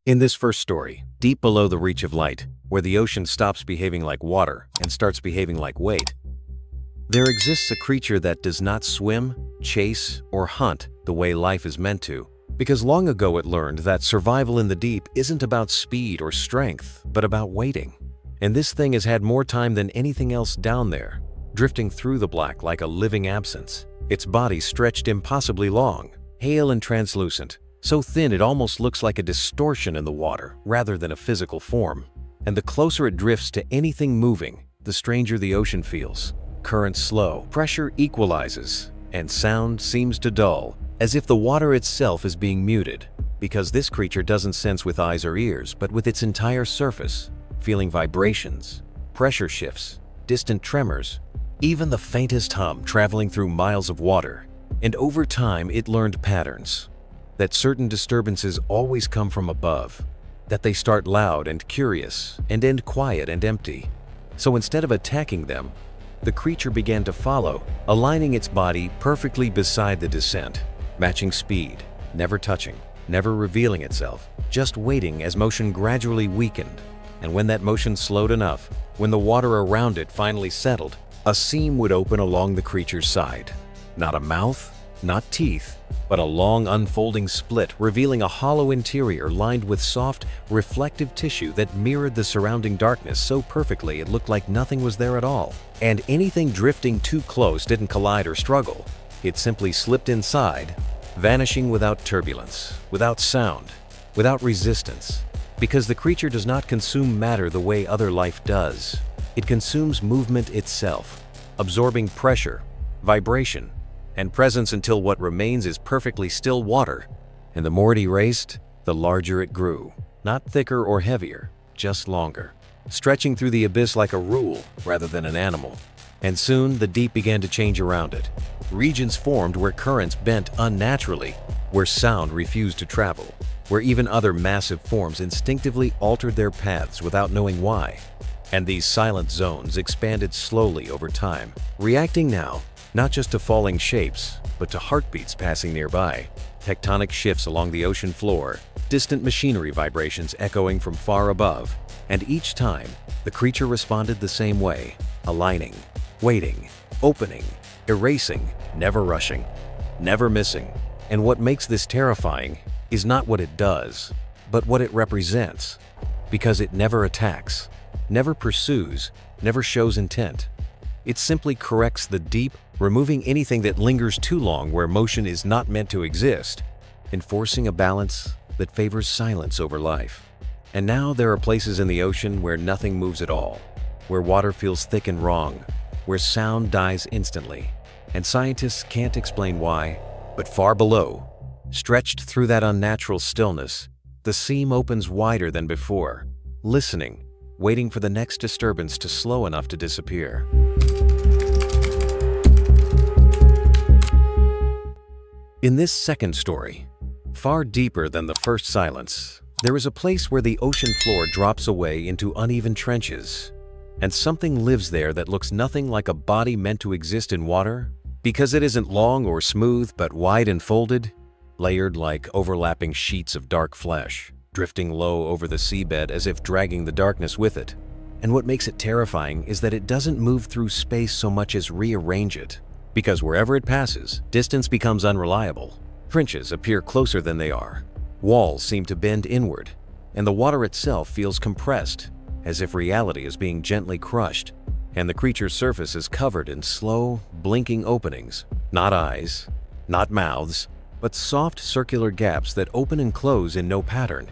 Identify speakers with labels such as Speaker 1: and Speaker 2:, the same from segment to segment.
Speaker 1: In this first story, deep below the reach of light, where the ocean stops behaving like water and starts behaving like weight, there exists a creature that does not swim, chase, or hunt the way life is meant to, because long ago it learned that survival in the deep isn't about speed or strength, but about waiting. And this thing has had more time than anything else down there, drifting through the black like a living absence, its body stretched impossibly long, pale and translucent, so thin it almost looks like a distortion in the water rather than a physical form. And the closer it drifts to anything moving, the stranger the ocean feels. Currents slow, pressure equalizes, and sound seems to dull, as if the water itself is being muted, because this creature doesn't sense with eyes or ears, but with its entire surface, feeling vibrations, pressure shifts, distant tremors, even the faintest hum traveling through miles of water. And over time it learned patterns, that certain disturbances always come from above, that they start loud and curious and end quiet and empty. So instead of attacking them, the creature began to follow, aligning its body perfectly beside the descent, matching speed, never touching, never revealing itself, just waiting as motion gradually weakened. And when that motion slowed enough, when the water around it finally settled, a seam would open along the creature's side. Not a mouth, not teeth, but a long unfolding split revealing a hollow interior lined with soft, reflective tissue that mirrored the surrounding darkness so perfectly it looked like nothing was there at all. And anything drifting too close didn't collide or struggle. It simply slipped inside, vanishing without turbulence, without sound, without resistance. Because the creature does not consume matter the way other life does. It consumes movement itself, absorbing pressure, vibration, and presence until what remains is perfectly still water. And the more it erased, the larger it grew. Not thicker or heavier, just longer, stretching through the abyss like a rule rather than an animal. And soon the deep began to change around it. Regions formed where currents bent unnaturally, where sound refused to travel, where even other massive forms instinctively altered their paths without knowing why. And these silent zones expanded slowly over time, reacting now not just to falling shapes, but to heartbeats passing nearby, tectonic shifts along the ocean floor, distant machinery vibrations echoing from far above. And each time, the creature responded the same way, aligning, waiting, opening, erasing, never rushing, never missing. And what makes this terrifying is not what it does, but what it represents, because it never attacks, never pursues, never shows intent. It simply corrects the deep, removing anything that lingers too long where motion is not meant to exist, enforcing a balance that favors silence over life. And now there are places in the ocean where nothing moves at all, where water feels thick and wrong, where sound dies instantly, and scientists can't explain why. But far below, stretched through that unnatural stillness, the seam opens wider than before, listening, waiting for the next disturbance to slow enough to disappear. In this second story, far deeper than the first silence, there is a place where the ocean floor drops away into uneven trenches, and something lives there that looks nothing like a body meant to exist in water, because it isn't long or smooth but wide and folded, layered like overlapping sheets of dark flesh, drifting low over the seabed as if dragging the darkness with it. And what makes it terrifying is that it doesn't move through space so much as rearrange it. Because wherever it passes, distance becomes unreliable. Trenches appear closer than they are. Walls seem to bend inward, and the water itself feels compressed, as if reality is being gently crushed. And the creature's surface is covered in slow, blinking openings. Not eyes, not mouths, but soft circular gaps that open and close in no pattern,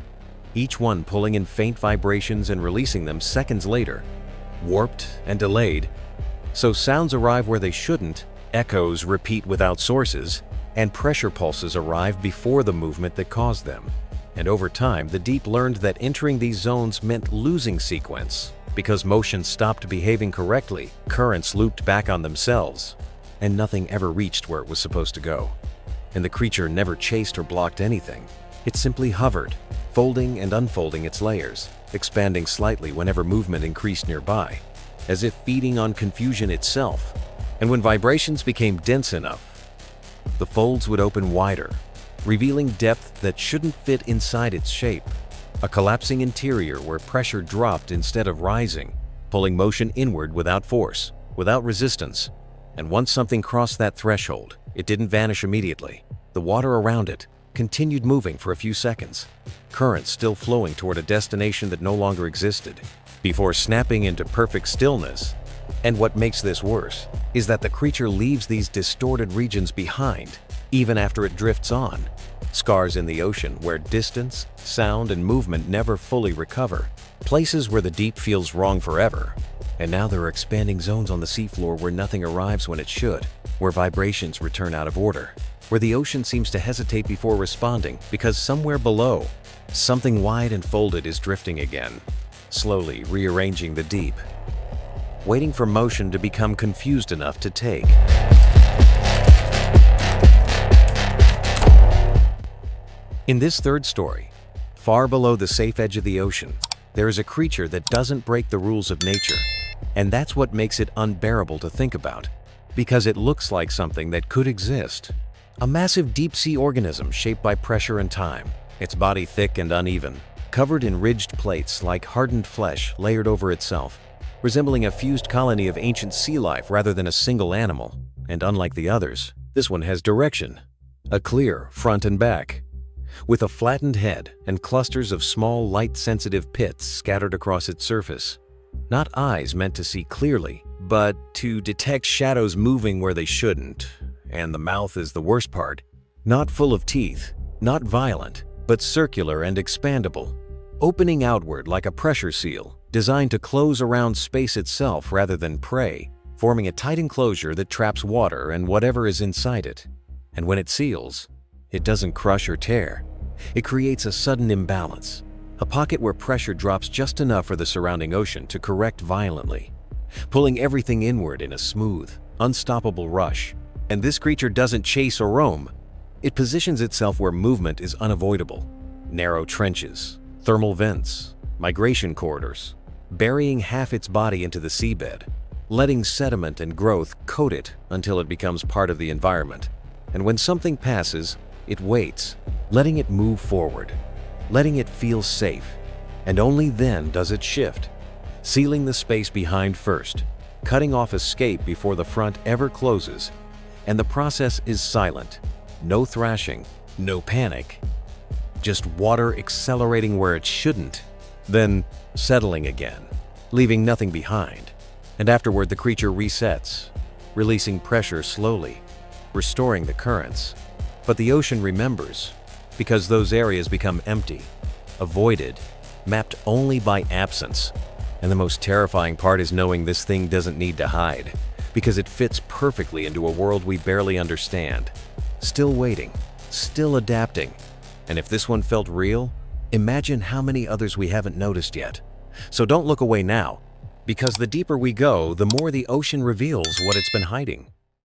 Speaker 1: each one pulling in faint vibrations and releasing them seconds later, warped and delayed. So sounds arrive where they shouldn't, echoes repeat without sources, and pressure pulses arrive before the movement that caused them. And over time, the deep learned that entering these zones meant losing sequence. Because motion stopped behaving correctly, currents looped back on themselves, and nothing ever reached where it was supposed to go. And the creature never chased or blocked anything. It simply hovered, folding and unfolding its layers, expanding slightly whenever movement increased nearby, as if feeding on confusion itself. And when vibrations became dense enough, the folds would open wider, revealing depth that shouldn't fit inside its shape. A collapsing interior where pressure dropped instead of rising, pulling motion inward without force, without resistance. And once something crossed that threshold, it didn't vanish immediately. The water around it continued moving for a few seconds, currents still flowing toward a destination that no longer existed, before snapping into perfect stillness. And what makes this worse is that the creature leaves these distorted regions behind, even after it drifts on. Scars in the ocean where distance, sound, and movement never fully recover. Places where the deep feels wrong forever. And now there are expanding zones on the seafloor where nothing arrives when it should, where vibrations return out of order, where the ocean seems to hesitate before responding because somewhere below, something wide and folded is drifting again, slowly rearranging the deep, waiting for motion to become confused enough to take. In this third story, far below the safe edge of the ocean, there is a creature that doesn't break the rules of nature. And that's what makes it unbearable to think about, because it looks like something that could exist. A massive deep-sea organism shaped by pressure and time, its body thick and uneven, covered in ridged plates like hardened flesh layered over itself, resembling a fused colony of ancient sea life rather than a single animal. And unlike the others, this one has direction, a clear front and back, with a flattened head and clusters of small, light-sensitive pits scattered across its surface. Not eyes meant to see clearly, but to detect shadows moving where they shouldn't. And the mouth is the worst part. Not full of teeth, not violent, but circular and expandable, opening outward like a pressure seal, designed to close around space itself rather than prey, forming a tight enclosure that traps water and whatever is inside it. And when it seals, it doesn't crush or tear. It creates a sudden imbalance, a pocket where pressure drops just enough for the surrounding ocean to correct violently, pulling everything inward in a smooth, unstoppable rush. And this creature doesn't chase or roam. It positions itself where movement is unavoidable. Narrow trenches, thermal vents, migration corridors, burying half its body into the seabed, letting sediment and growth coat it until it becomes part of the environment. And when something passes, it waits, letting it move forward, letting it feel safe, and only then does it shift, sealing the space behind first, cutting off escape before the front ever closes. And the process is silent. No thrashing, no panic, just water accelerating where it shouldn't, then settling again, leaving nothing behind. And afterward the creature resets, releasing pressure slowly, restoring the currents. But the ocean remembers, because those areas become empty, avoided, mapped only by absence. And the most terrifying part is knowing this thing doesn't need to hide, because it fits perfectly into a world we barely understand. Still waiting, still adapting. And if this one felt real, imagine how many others we haven't noticed yet. So don't look away now, because the deeper we go, the more the ocean reveals what it's been hiding.